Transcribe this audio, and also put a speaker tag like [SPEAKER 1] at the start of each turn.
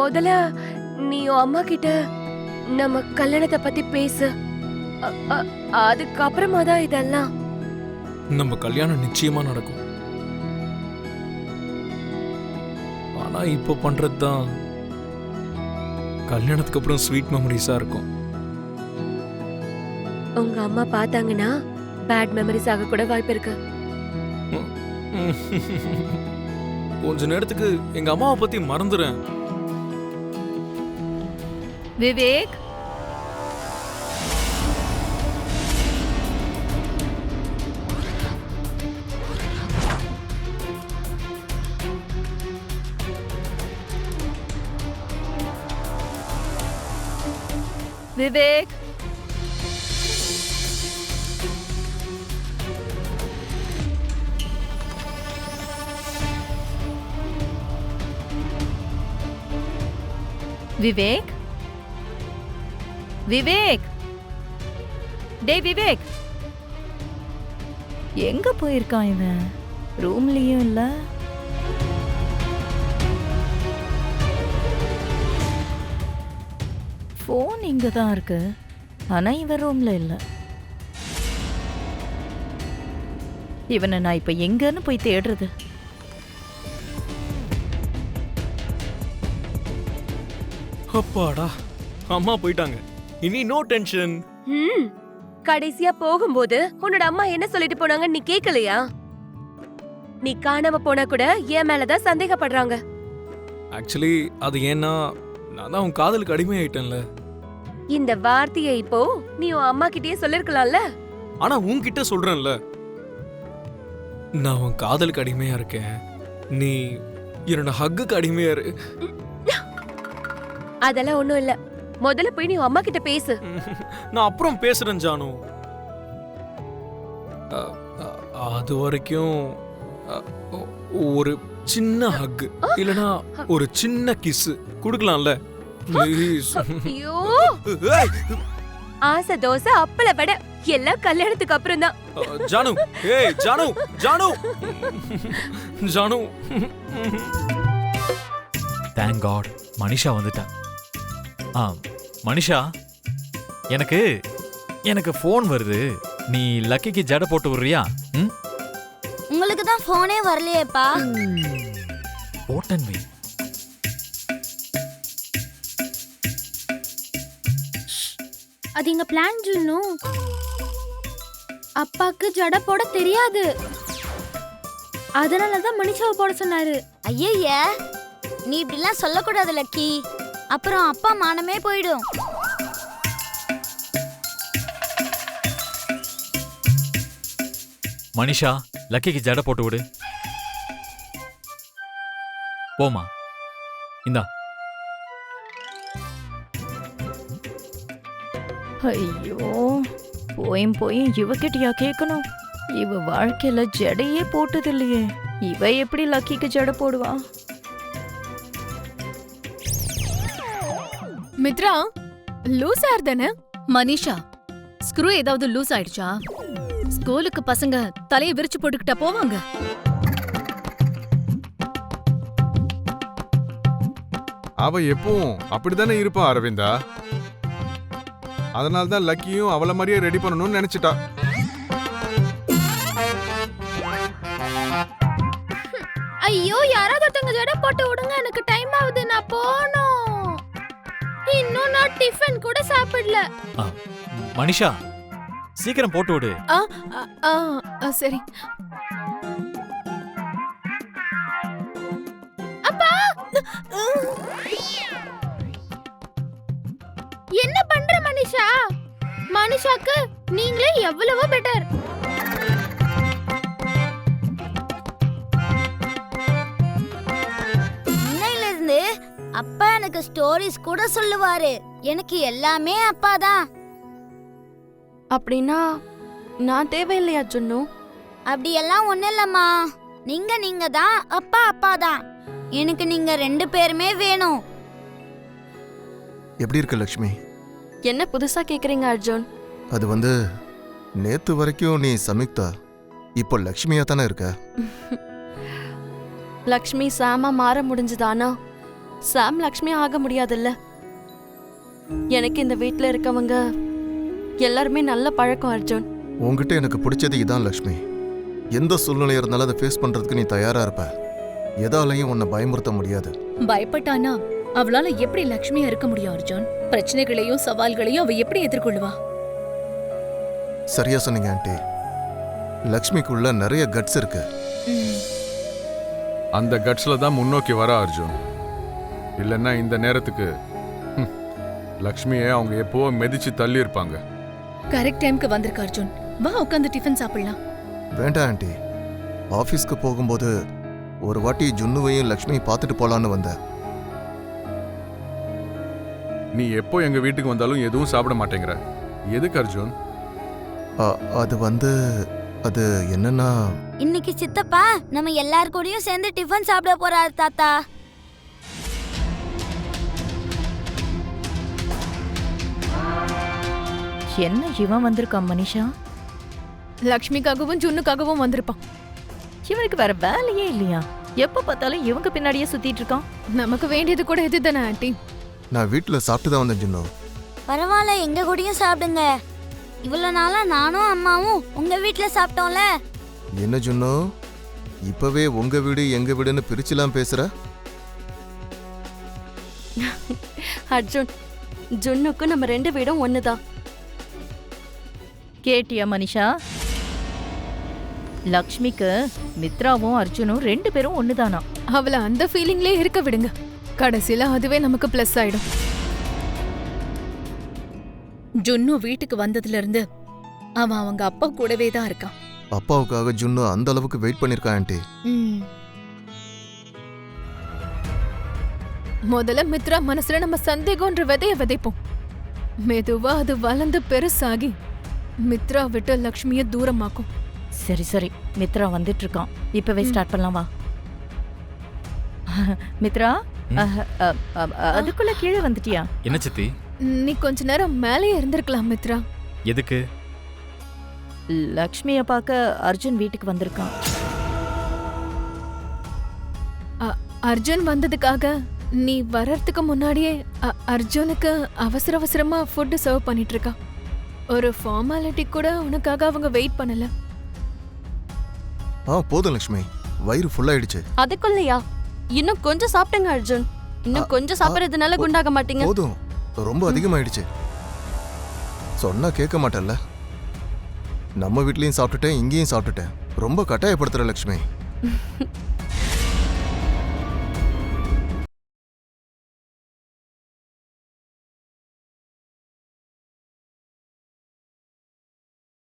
[SPEAKER 1] முதல்ல நீ உன் அம்மா கிட்ட நம்ம கல்யாணத்தை பத்தி பேசு. அதுக்கப்புறமா தான் இதெல்லாம்.
[SPEAKER 2] நம்ம கல்யாணம் நிச்சயமா நடக்கும். ஆனா இப்ப பண்றதுதான் கல்யாணத்துக்கு அப்புறம் ஸ்வீட் மெமரிஸா இருக்கும்.
[SPEAKER 1] உங்க அம்மா பார்த்தாங்கன்னா பேட் மெமரிஸ் ஆக கூட வாய்ப்பு இருக்கு.
[SPEAKER 2] கொஞ்ச நேரத்துக்கு எங்க அம்மாவை பத்தி மறந்துறேன்.
[SPEAKER 1] விவேக், விவேக், விவேக், விவேக், டே விவேக்,
[SPEAKER 3] எங்க போயிருக்கான் இவன்? ரூம்லயும் இல்ல. போன் இங்கதான் இருக்கு, ஆனா இவன் ரூம்ல இல்ல. இவனை நான் இப்ப எங்கன்னு போய் தேடுறது?
[SPEAKER 2] அப்பாடா, அம்மா போயிட்டாங்க. இனி நோ டென்ஷன்.
[SPEAKER 1] கடைசியா போகும்போது உன்னோட அம்மா என்ன சொல்லிட்டு போனாங்க நீ கேக்கலையா? நீ காணாம போனா கூட என் மேலதான் சந்தேகப்படுறாங்க.
[SPEAKER 2] ஆக்சுவலி அது ஏன்னா நான் தான் உன் காதலுக்கு அடிமை ஆயிட்டேன்ல.
[SPEAKER 1] இந்த வார்த்தையை இப்போ நீ உன் அம்மா கிட்டயே சொல்லிருக்கலாம்ல.
[SPEAKER 2] ஆனா உன்கிட்ட சொல்றேன்ல, நான் உன் காதலுக்கு அடிமையா இருக்கேன், நீ என்னோட ஹக்குக்கு அடிமையா இரு.
[SPEAKER 1] அதெல்லாம் ஒண்ணும் இல்ல. முதல்ல போய் நீ அம்மா கிட்ட பேசு.
[SPEAKER 2] நான் அப்புறம் பேசுறேன் ஜானு. அது வரைக்கும் ஒரு சின்ன ஹக் இல்லனா ஒரு சின்ன கிஸ் குடுக்கலாம்ல ப்ளீஸ்.
[SPEAKER 1] ஐயோ, ஆசை தோசை அப்பள வடை எல்லாம் கல்யாணத்துக்கு அப்புறம் தான்.
[SPEAKER 2] ஜானு, ஏய் ஜானு, ஜானு, ஜானு.
[SPEAKER 4] தேங்க் காட் மனிஷா வந்துட்டா. மனிஷா, எனக்கு ஃபோன் வருது. நீ லக்கிக்கு ஜட போட்டு விடுறியா?
[SPEAKER 5] உங்களுக்கு தான் ஃபோனே வரலையேப்பா.
[SPEAKER 4] போட்டன் வை.
[SPEAKER 5] அது எங்க பிளான் ஜுன்னு. அப்பாக்கு ஜட போட தெரியாது, அதனாலதான் மனிஷாவை போட சொன்னாரு. ஐயய்ய, நீ இப்படிலாம் சொல்லக்கூடாது லக்கி, அப்புறம் அப்பா மானமே போயிடும்.
[SPEAKER 4] மனிஷா, லக்கிக்கு ஜட போட்டு விடு. போமா, இந்தா.
[SPEAKER 3] ஐயோ, போயும் இவகிட்டயா கேட்கணும்? இவ வாழ்க்கையில ஜடையே போட்டது இல்லையே, இவ எப்படி லக்கிக்கு ஜட போடுவா?
[SPEAKER 6] மித்ரா, லூஸ் ஆர் தானே? மனிஷா, ஸ்க்ரூ ஏதாவது லூஸ் ஆயிடுச்சா? ஸ்கூலுக்கு பசங்க தலையை விரிச்சு போட்டுக்கிட்டா போவாங்க.
[SPEAKER 7] அவ எப்பவும் அப்படித்தானே இருப்பா அரவிந்தா. அதனால்தான் லக்கியும் அவளை மாதிரியே ரெடி பண்ணணும்னு நினைச்சிட்டா.
[SPEAKER 5] ஐயோ, யாராவது ஒருத்தங்க ஜட போட்டு விடுங்க, எனக்கு டைம் ஆகுது, நான் போணும். இன்னும் நான் டிஃபன் கூட சாப்பிடல.
[SPEAKER 4] மனிஷா, சீக்கிரம் போட்டு விடு.
[SPEAKER 6] சரி.
[SPEAKER 5] அப்பா, என்ன பண்ற மனிஷா? மனிஷாக்கு நீங்களே எவ்வளவோ பெட்டர். இன்னையில இருந்து அப்பா எனக்கு ஸ்டோரிஸ் கூட சொல்லுவாரு. எனக்கு எல்லாமே அப்பா தான்.
[SPEAKER 8] அப்படின்னா நான் தேவையில்லையா ஜுன்னு?
[SPEAKER 5] அப்படியெல்லாம் ஒண்ணும் இல்லம்மா. நீங்க தான் அப்பா அப்பா தான். எனக்கு நீங்க ரெண்டு பேருமே வேணும்.
[SPEAKER 9] எப்படி இருக்க லக்ஷ்மி?
[SPEAKER 8] என்ன புதுசா கேக்குறீங்க அர்ஜுன்?
[SPEAKER 9] அது நேத்து வரைக்கும் நீ சமிக்தா, இப்போ லக்ஷ்மியா தானே இருக்க.
[SPEAKER 8] லக்ஷ்மி சாமா மாற முடிஞ்சுதானா? சாம் லக்ஷ்மி ஆக முடியாதுல்ல. எனக்கு இந்த வீட்ல இருக்கவங்க எல்லாருமே நல்ல பழக்கம் அர்ஜுன்.
[SPEAKER 9] உன்கிட்ட எனக்கு பிடிச்சது இதான் லக்ஷ்மி. எந்த சூழ்நிலையா இருந்தாலும் அதை ஃபேஸ் பண்றதுக்கு நீ தயாரா இருப்ப. எதாலையும் உன்னை பயமுறுத்த முடியாது.
[SPEAKER 6] பயப்பட்டானா அவளால எப்படி லக்ஷ்மியா இருக்க முடியும் அர்ஜுன்? பிரச்சனைகளையும் சவால்களையும் அவ எப்படி எதிர்கொள்ளுவா?
[SPEAKER 9] சரியா சொன்னீங்க ஆண்டி. லக்ஷ்மிக்குள்ள நிறைய கட்ஸ் இருக்கு.
[SPEAKER 7] அந்த கட்ஸ்ல தான் முன்னோக்கி வர அர்ஜுன். இல்லைன்னா இந்த நேரத்துக்கு லக்ஷ்மியை அவங்க எப்போ மிதிச்சு தள்ளி இருப்பாங்க.
[SPEAKER 6] கரெக்ட் டைம்க்கு வந்திருக்க அர்ஜுன். வா உட்காந்து டிஃபன் சாப்பிடலாம்.
[SPEAKER 9] வேண்டாம் ஆண்டி. ஆபீஸ்க்கு போகும்போது ஒரு வாட்டி ஜுன்னுவையும் லக்ஷ்மியை பார்த்துட்டு போலான்னு வந்தேன்.
[SPEAKER 7] நீ எப்போ எங்க வீட்டுக்கு வந்தாலும் எதுவும் சாப்பிட மாட்டேங்கிற. எதுக்கு அர்ஜுன்?
[SPEAKER 9] அது என்னன்னா,
[SPEAKER 5] இன்னைக்கு சித்தப்பா நம்ம எல்லார் கூடயும் சேர்ந்து டிஃபன் சாப்பிட போறாரு தாத்தா.
[SPEAKER 3] என்ன இவன் வந்திருக்கான் மனிஷா?
[SPEAKER 6] லக்ஷ்மிக்காகவும் ஜுன்னுக்காகவும் வந்திருப்பான்.
[SPEAKER 3] இவனுக்கு வேற வேலையே இல்லையா? எப்ப பார்த்தாலும் இவங்க பின்னாடியே சுத்திட்டு இருக்கான்.
[SPEAKER 6] நமக்கு வேண்டியது கூட இதுதானே ஆண்டி.
[SPEAKER 9] நான் வீட்டில் சாப்பிட்டு தான் வந்தேன் ஜுன்னு.
[SPEAKER 5] பரவாயில்ல, எங்க கூடயும் சாப்பிடுங்க. இவ்வளவு நாளா நானும் அம்மாவும் உங்க வீட்ல சாப்பிட்டோம்ல.
[SPEAKER 9] என்ன ஜுன்னு, இப்பவே உங்க வீடு எங்க வீடுன்னு பிரிச்சுலாம் பேசுற?
[SPEAKER 8] அர்ஜுன், ஜுன்னுக்கும் நம்ம 2 வீடும் ஒண்ணுதான்.
[SPEAKER 3] கேட்டியா மனிஷா? லக்ஷ்மிக்கு மித்ராவும் அர்ஜுனும் 2 பேரும் ஒண்ணுதானா?
[SPEAKER 6] அவளை அந்த ஃபீலிங்லே இருக்க விடுங்க. கடைசியில அதுவே நமக்கு பிளஸ் ஆயிடும். ஜுன்னு வீட்டுக்கு வந்ததுல இருந்து அவன் அவங்க அப்பா கூடவே தான் இருக்கான்.
[SPEAKER 9] அப்பாவுக்காக ஜுன்னு அந்த அளவுக்கு வெயிட் பண்ணிருக்கான் ஆண்டி.
[SPEAKER 6] முதல்ல மித்ரா மனசுல நம்ம சந்தேகம்ன்ற விதைய விதைப்போம். மெதுவா அது வளர்ந்து பெருசாகி மித்ரா விட்டு லக்ஷ்மிய தூரமாக்கும்.
[SPEAKER 3] சரி சரி, மித்ரா வந்துட்டு இருக்கான். இப்பவே ஸ்டார்ட் பண்ணலாம் வா. மித்ரா, அதுக்குள்ள கீழே வந்துட்டியா?
[SPEAKER 4] என்ன சித்தி?
[SPEAKER 6] நீ கொஞ்ச நேரம் மேலே இருந்திருக்கலாம் மித்ரா.
[SPEAKER 4] எதுக்கு?
[SPEAKER 3] லக்ஷ்மிய பார்க்க அர்ஜுன் வீட்டுக்கு வந்திருக்கான்.
[SPEAKER 6] அர்ஜுன் வந்ததுக்காக நீ வர்றதுக்கு முன்னாடியே அர்ஜுனுக்கு அவசர அவசரமா ஃபுட் சர்வ் பண்ணிட்டு இருக்கா. ஒரு ஃபார்மாலிட்டி கூட உனக்காக அவங்க வெயிட் பண்ணல.
[SPEAKER 9] போதும் லக்ஷ்மி, வயிறு ஃபுல் ஆயிடுச்சு.
[SPEAKER 8] அதுக்குள்ளயா? இன்னும் கொஞ்சம் சாப்பிடுங்க அர்ஜுன். இன்னும் கொஞ்சம் சாப்பிடுறதுனால குண்டாக மாட்டீங்க.
[SPEAKER 9] போதும், ரொம்ப அதிகமாயிடுச்சு. சொன்னா கேட்க மாட்டல்ல. நம்ம வீட்லயும் சாப்பிட்டுட்டேன், இங்கேயும் சாப்பிட்டுட்டேன். ரொம்ப கட்டாயப்படுத்துற லக்ஷ்மி.